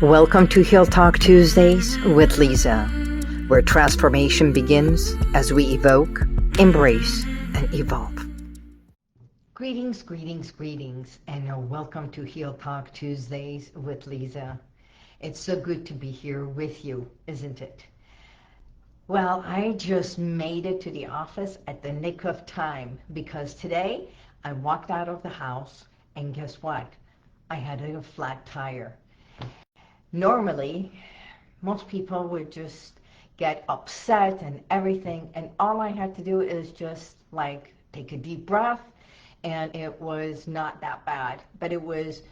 Welcome to Heal Talk Tuesdays with Liza, where transformation begins as we evoke, embrace, and evolve. Greetings, greetings, greetings, and welcome to Heal Talk Tuesdays with Liza. It's so good to be here with you, isn't it? Well, I just made it to the office at the nick of time because today I walked out of the house and guess what? I had a flat tire. Normally, most people would just get upset and everything, and all I had to do is just like take a deep breath, and it was not that bad, but it was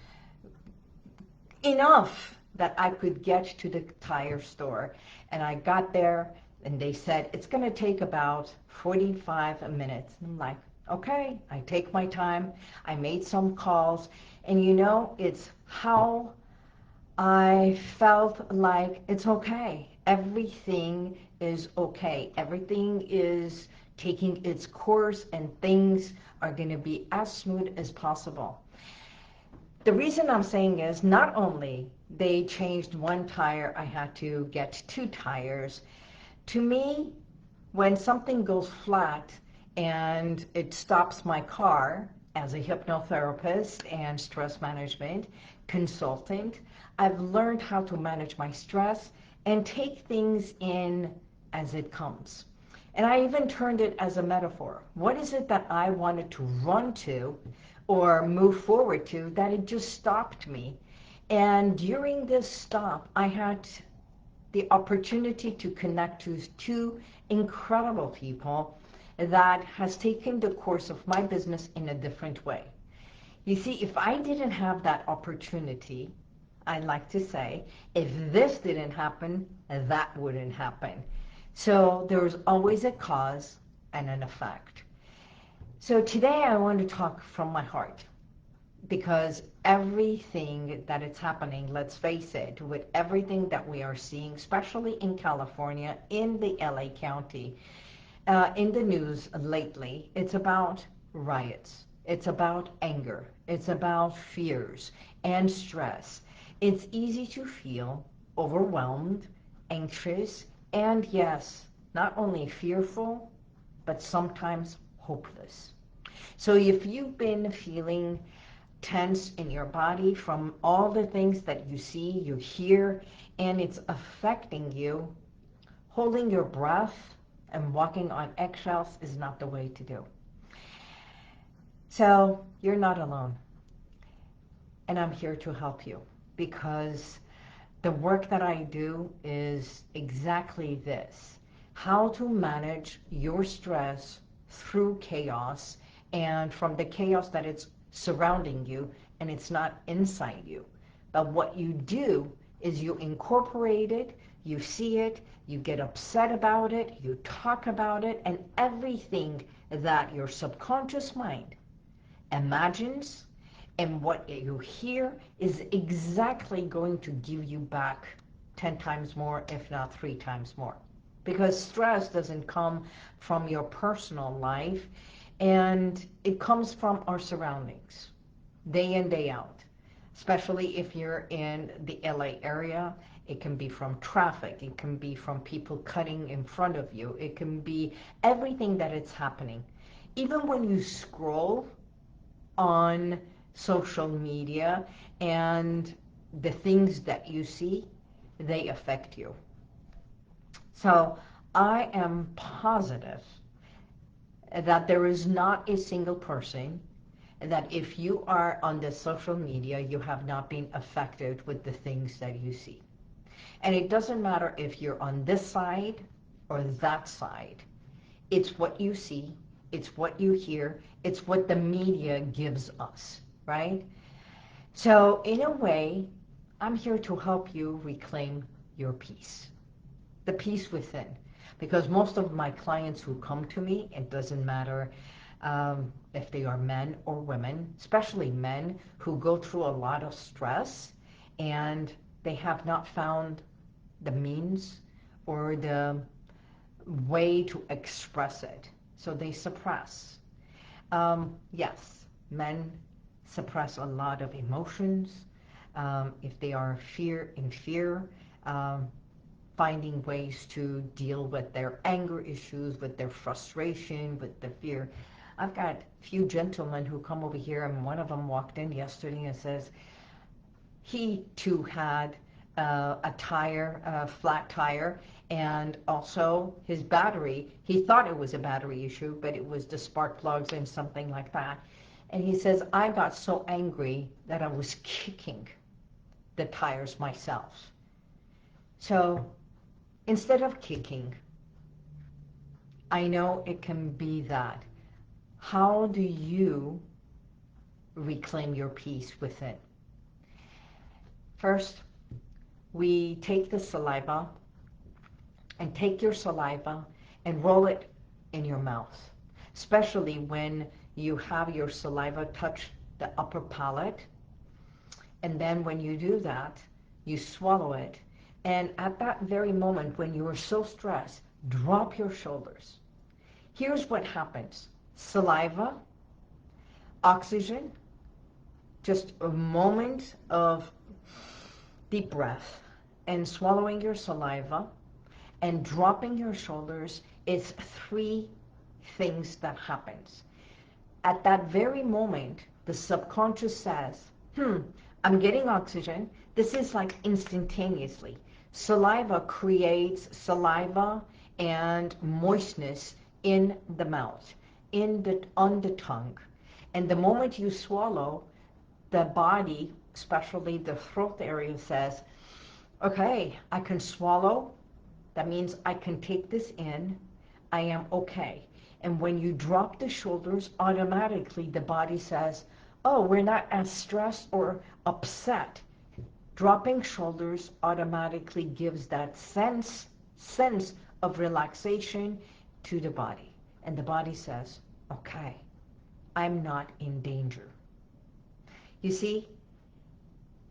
enough that I could get to the tire store. And I got there and they said it's going to take about 45 minutes. I'm like, okay, I take my time. I made some calls, and you know, it's how I felt like it's okay. Everything is okay. Everything is taking its course and things are going to be as smooth as possible. The reason I'm saying is not only they changed one tire, I had to get two tires. To me, when something goes flat and it stops my car, as a hypnotherapist and stress management consultant, I've learned how to manage my stress and take things in as it comes. And I even turned it as a metaphor. What is it that I wanted to run to or move forward to that it just stopped me? And during this stop, I had the opportunity to connect to two incredible people that has taken the course of my business in a different way. You see, if I didn't have that opportunity, I'd like to say, if this didn't happen, that wouldn't happen. So there's always a cause and an effect. So today I want to talk from my heart, because everything that is happening, let's face it, with everything that we are seeing, especially in California, in the LA County, in the news lately, it's about riots. It's about anger. It's about fears and stress. It's easy to feel overwhelmed, anxious, and yes, not only fearful, but sometimes hopeless. So if you've been feeling tense in your body from all the things that you see, you hear, and it's affecting you, holding your breath and walking on eggshells is not the way to do. So you're not alone. And I'm here to help you, because the work that I do is exactly this: how to manage your stress through chaos, and from the chaos that it's surrounding you and it's not inside you. But what you do is you incorporate it, you see it, you get upset about it, you talk about it, and everything that your subconscious mind imagines and what you hear is exactly going to give you back 10 times more, if not 3 times more. Because stress doesn't come from your personal life, and it comes from our surroundings, day in, day out. Especially if you're in the LA area, it can be from traffic, it can be from people cutting in front of you, it can be everything that is happening. Even when you scroll on social media and the things that you see, they affect you. So I am positive that there is not a single person that if you are on the social media, you have not been affected with the things that you see. And it doesn't matter if you're on this side or that side. It's what you see, it's what you hear, it's what the media gives us, right? So in a way, I'm here to help you reclaim your peace, the peace within. Because most of my clients who come to me, it doesn't matter if they are men or women, especially men who go through a lot of stress and they have not found the means or the way to express it. So they suppress. Yes, men suppress a lot of emotions. if they are in fear, finding ways to deal with their anger issues, with their frustration, with the fear. I've got a few gentlemen who come over here, and one of them walked in yesterday and says he too had a flat tire, and also his battery. He thought it was a battery issue, but it was the spark plugs and something like that. And he says, I got so angry that I was kicking the tires myself. So instead of kicking, I know it can be that. How do you reclaim your peace within? First, we take the saliva and take your saliva and roll it in your mouth, especially when you have your saliva touch the upper palate. And then when you do that, you swallow it. And at that very moment when you are so stressed, drop your shoulders. Here's what happens. Saliva, oxygen, just a moment of deep breath, and swallowing your saliva and dropping your shoulders is 3 things that happens. At that very moment, the subconscious says, I'm getting oxygen. This is like instantaneously. Saliva creates saliva and moistness in the mouth, on the tongue. And the moment you swallow, the body, especially the throat area, says, okay, I can swallow. That means I can take this in. I am okay. And when you drop the shoulders, automatically the body says, oh, we're not as stressed or upset. Dropping shoulders automatically gives that sense of relaxation to the body. And the body says, okay, I'm not in danger. You see,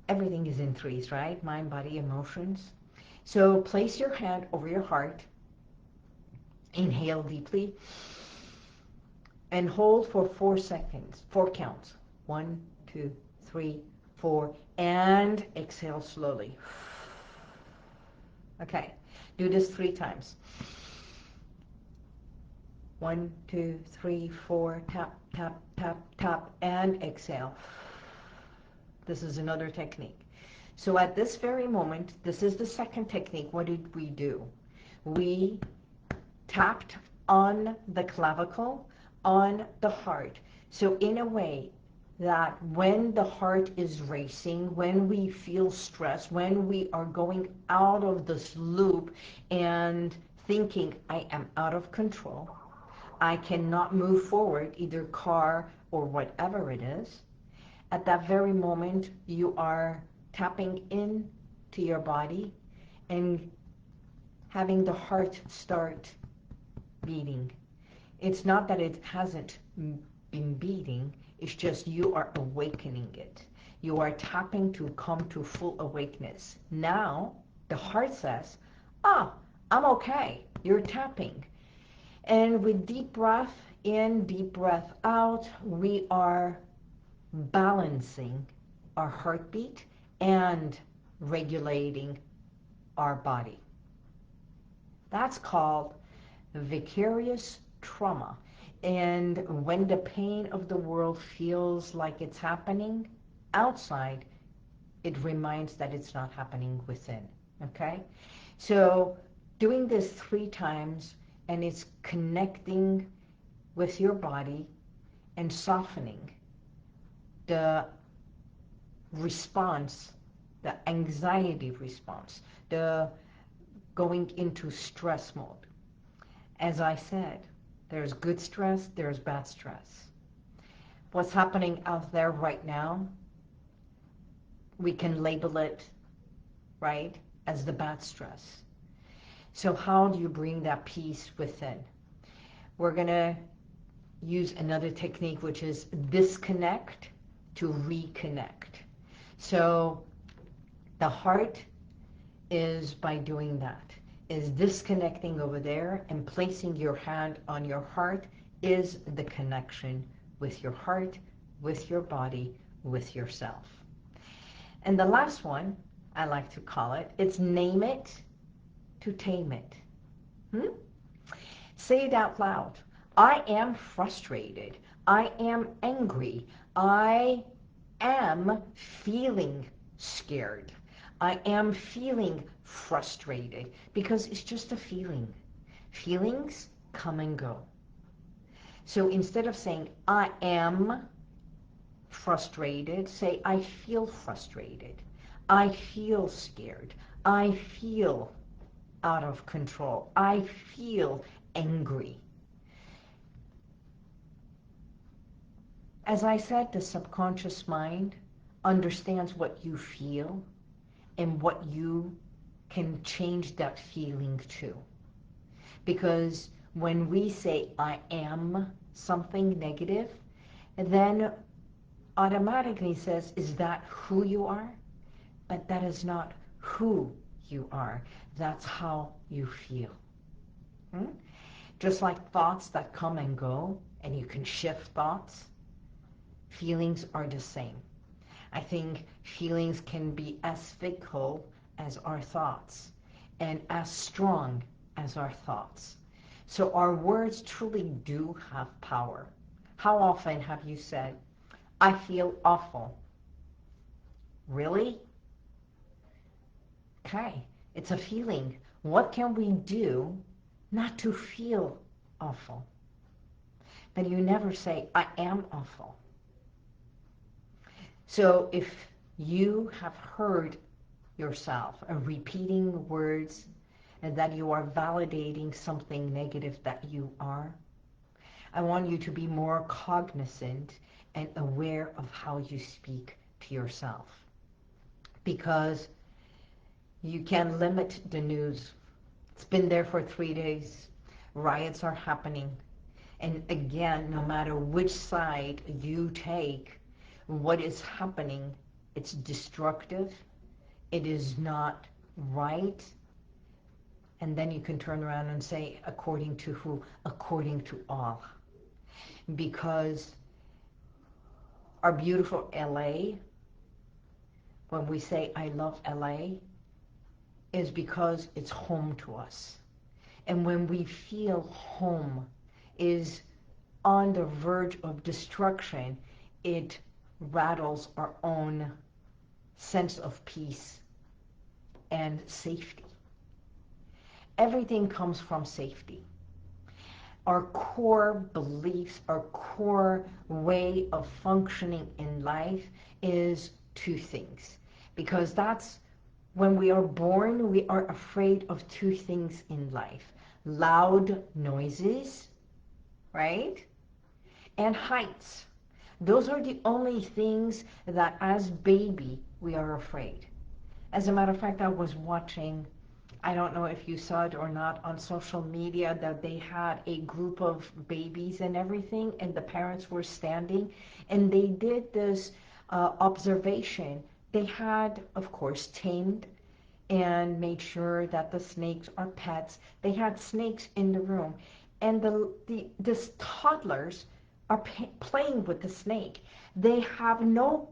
everything is in 3s, right? Mind, body, emotions. So place your hand over your heart. Inhale deeply. And hold for 4 seconds, 4 counts. 1, 2, 3, 4. And exhale slowly. Okay, do this 3 times. 1, 2, 3, 4. Tap, tap, tap, tap, and exhale. This is another technique. So at this very moment, this is the second technique. What did we do? We tapped on the clavicle, on the heart. So in a way that when the heart is racing, when we feel stress, when we are going out of this loop and thinking, I am out of control, I cannot move forward, either car or whatever it is, at that very moment you are tapping in to your body and having the heart start beating. It's not that it hasn't been beating, it's just you are awakening it. You are tapping to come to full awakeness. Now, the heart says, I'm okay. You're tapping. And with deep breath in, deep breath out, we are balancing our heartbeat and regulating our body. That's called vicarious trauma. And when the pain of the world feels like it's happening outside, it reminds that it's not happening within. Okay? So doing this 3 times, and it's connecting with your body and softening the response, the anxiety response, the going into stress mode. As I said, there's good stress, there's bad stress. What's happening out there right now, we can label it, right, as the bad stress. So how do you bring that peace within? We're going to use another technique, which is disconnect to reconnect. So the heart is by doing that, is disconnecting over there, and placing your hand on your heart is the connection with your heart, with your body, with yourself. And the last one, I like to call it, it's name it to tame it. Say it out loud. I am frustrated. I am angry. I am feeling scared. I am feeling frustrated, because it's just a feeling. Feelings come and go. So instead of saying I am frustrated, say I feel frustrated. I feel scared. I feel out of control. I feel angry. As I said, the subconscious mind understands what you feel and what you can change that feeling to. Because when we say I am something negative, then automatically says, is that who you are? But that is not who you are. That's how you feel. Just like thoughts that come and go, and you can shift thoughts, feelings are the same. I think feelings can be as fickle as our thoughts, and as strong as our thoughts. So our words truly do have power. How often have you said, I feel awful? Really? Okay, it's a feeling. What can we do not to feel awful? But you never say, I am awful. So if you have heard yourself repeating words and that you are validating something negative that you are, I want you to be more cognizant and aware of how you speak to yourself. Because you can limit the news. It's been there for 3 days. Riots are happening. And again, no matter which side you take, what is happening, it's destructive. It is not right. And then you can turn around and say, according to who? According to all. Because our beautiful LA, when we say I love LA, is because it's home to us. And when we feel home is on the verge of destruction, it rattles our own sense of peace and safety. Everything comes from safety. Our core beliefs, our core way of functioning in life is two things. Because that's when we are born, we are afraid of two things in life. Loud noises, right? And heights. Those are the only things that as baby we are afraid. As a matter of fact, I was watching, I don't know if you saw it or not, on social media, that they had a group of babies and everything, and the parents were standing, and they did this observation. They had, of course, tamed and made sure that the snakes are pets. They had snakes in the room, and the toddlers are playing with the snake. They have no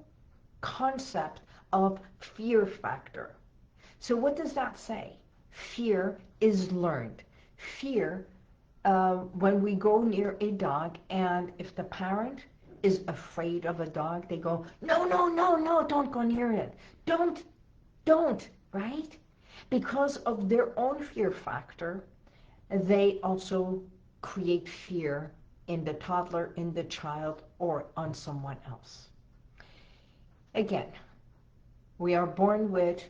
concept of fear factor. So what does that say? Fear is learned. Fear, when we go near a dog, and if the parent is afraid of a dog, they go, no, no, no, no, don't go near it. Don't, right? Because of their own fear factor, they also create fear in the toddler, in the child, or on someone else. Again, we are born with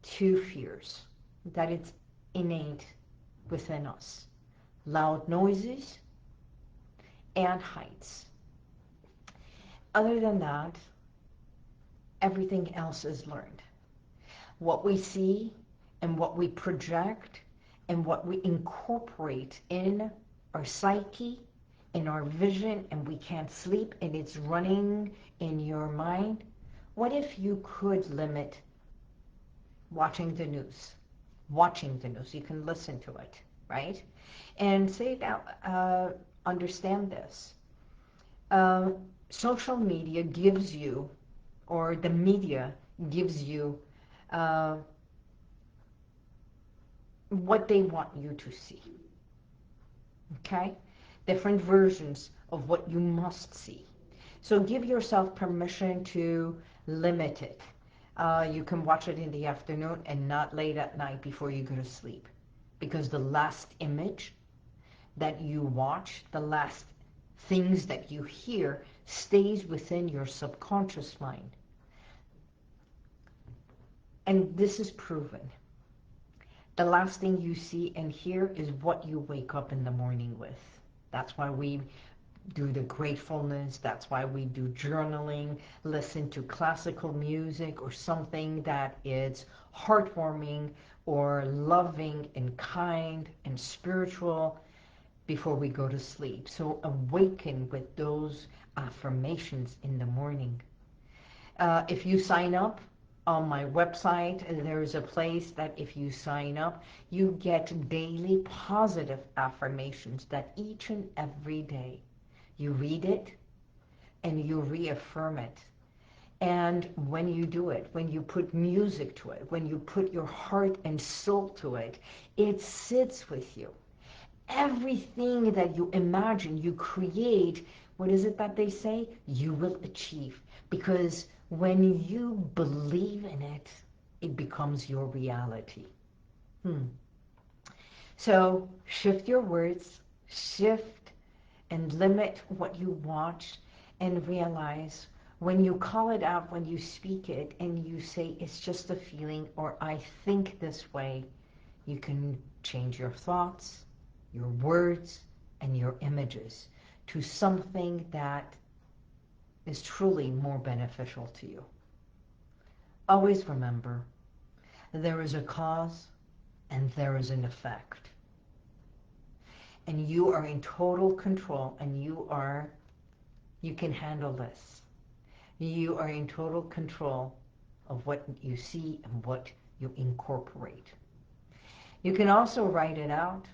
two fears that it's innate within us. Loud noises and heights. Other than that, everything else is learned. What we see and what we project and what we incorporate in our psyche, in our vision, and we can't sleep and it's running in your mind. What if you could limit watching the news? Watching the news, you can listen to it, right? And say that, understand this. Social media gives you, or the media gives you uh, what they want you to see. Okay? Different versions of what you must see. So give yourself permission to limit it. You can watch it in the afternoon and not late at night before you go to sleep. Because the last image that you watch, the last things that you hear, stays within your subconscious mind. And this is proven. The last thing you see and hear is what you wake up in the morning with. That's why we do the gratefulness. That's why we do journaling, listen to classical music or something that is heartwarming or loving and kind and spiritual before we go to sleep. So awaken with those affirmations in the morning. If you sign up on my website, there is a place that if you sign up, you get daily positive affirmations that each and every day you read it and you reaffirm it. And when you do it, when you put music to it, when you put your heart and soul to it, it sits with you. Everything that you imagine, you create, what is it that they say? You will achieve. Because when you believe in it, it becomes your reality. So shift your words, shift and limit what you watch, and realize when you call it out, when you speak it, and you say it's just a feeling, or I think this way, you can change your thoughts, your words, and your images to something that is truly more beneficial to you. Always remember, there is a cause and there is an effect. And you are in total control, and you can handle this. You are in total control of what you see and what you incorporate. You can also write it out,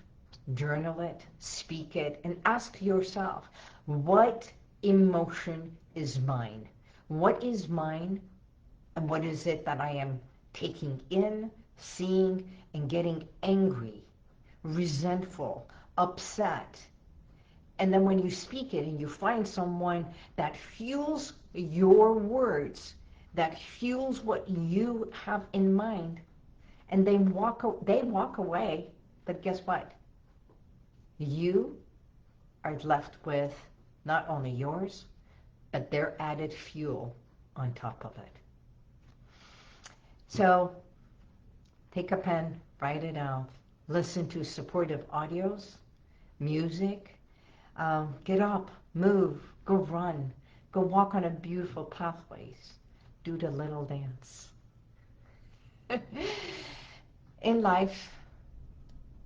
journal it, speak it, and ask yourself, what emotion is mine? What is mine, and what is it that I am taking in, seeing, and getting angry, resentful, upset? And then when you speak it and you find someone that fuels your words, that fuels what you have in mind, and they walk away, but guess what? You are left with not only yours, but their added fuel on top of it. So take a pen, write it out, listen to supportive audios, music, get up, move, go run, go walk on a beautiful pathways, do the little dance. In life,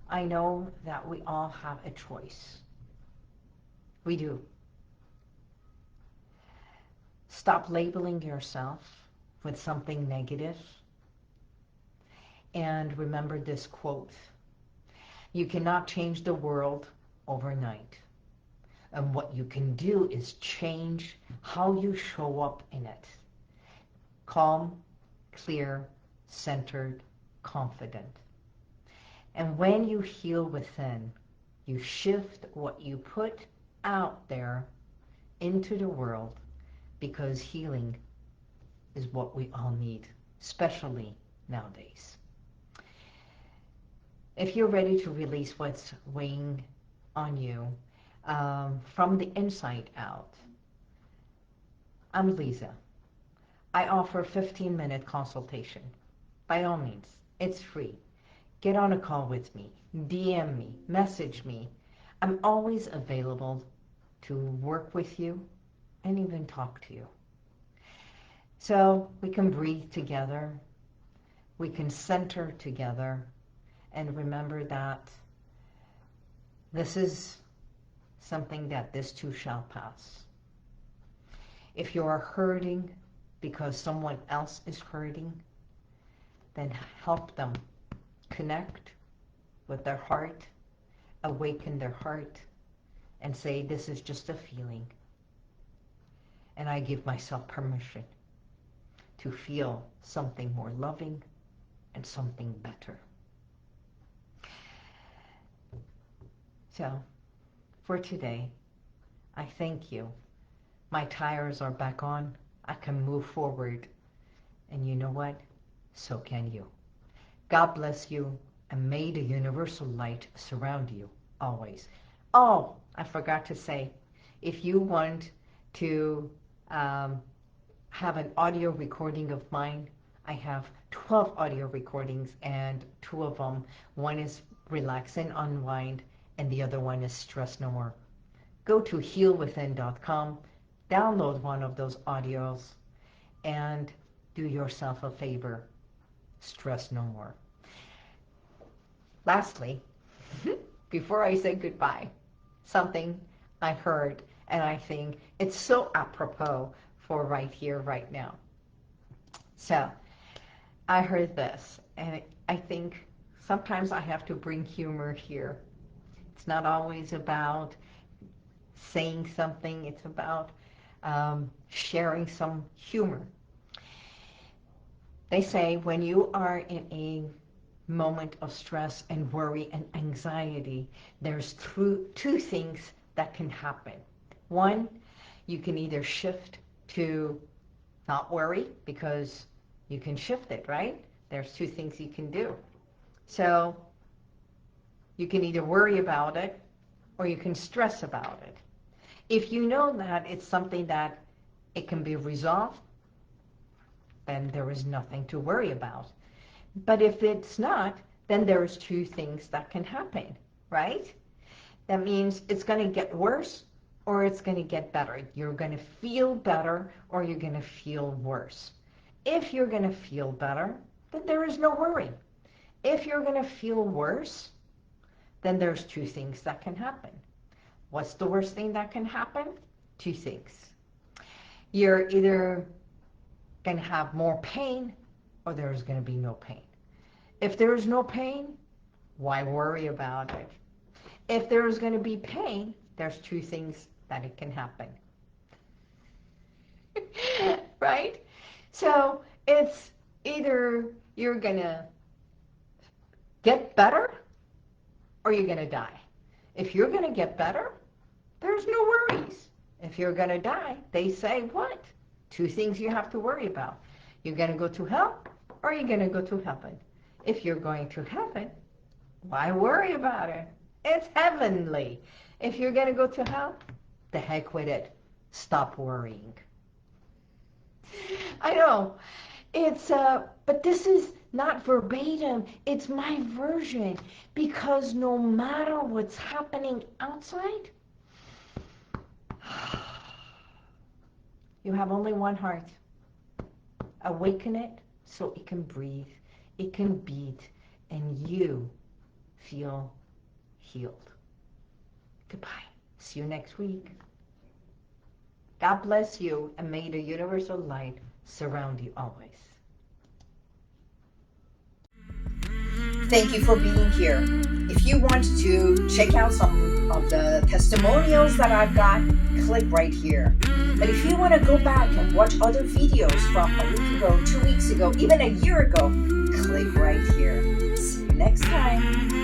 I know that we all have a choice. We do. Stop labeling yourself with something negative. And remember this quote: you cannot change the world overnight. And what you can do is change how you show up in it. Calm, clear, centered, confident. And when you heal within, you shift what you put out there into the world, because healing is what we all need, especially nowadays. If you're ready to release what's weighing on you from the inside out, I'm Liza. I offer a 15-minute consultation. By all means, it's free. Get on a call with me, DM me, message me. I'm always available to work with you and even talk to you. So we can breathe together, we can center together, and remember that this is something that this too shall pass. If you are hurting because someone else is hurting, then help them connect with their heart, awaken their heart, and say, this is just a feeling. And I give myself permission to feel something more loving and something better. So, for today, I thank you. My tires are back on. I can move forward. And you know what? So can you. God bless you, and may the universal light surround you always. Oh, I forgot to say, if you want to have an audio recording of mine, I have 12 audio recordings, and 2 of them, one is Relax and Unwind, and the other one is Stress No More. Go to HealWithin.com, download one of those audios, and do yourself a favor. Stress no more. Lastly, before I say goodbye, something I heard, and I think it's so apropos for right here, right now. So, I heard this, and I think sometimes I have to bring humor here. It's not always about saying something, it's about sharing some humor. They say when you are in a moment of stress and worry and anxiety, there's two things that can happen. One, you can either shift to not worry, because you can shift it, right? There's 2 things you can do. So you can either worry about it or you can stress about it. If you know that it's something that it can be resolved, then there is nothing to worry about. But if it's not, then there's 2 things that can happen, right? That means it's going to get worse or it's going to get better. You're going to feel better or you're going to feel worse. If you're going to feel better, then there is no worry. If you're going to feel worse, then there's 2 things that can happen. What's the worst thing that can happen? 2 things. You're either going to have more pain or there's going to be no pain. If there's no pain, why worry about it? If there's going to be pain, there's 2 things that it can happen. Right? So it's either you're going to get better or you're going to die. If you're going to get better, there's no worries. If you're going to die, they say what? 2 things you have to worry about. You're going to go to hell or you're going to go to heaven. If you're going to heaven, why worry about it? It's heavenly. If you're going to go to hell, the heck with it. Stop worrying. I know. It's but this is not verbatim. It's my version, because no matter what's happening outside, you have only one heart. Awaken it so it can breathe, it can beat, and you feel healed. Goodbye. See you next week. God bless you, and may the universal light surround you always. Thank you for being here. If you want to check out some of the testimonials that I've got, click right here. But if you want to go back and watch other videos from a week ago, 2 weeks ago, even a year ago, click right here. See you next time.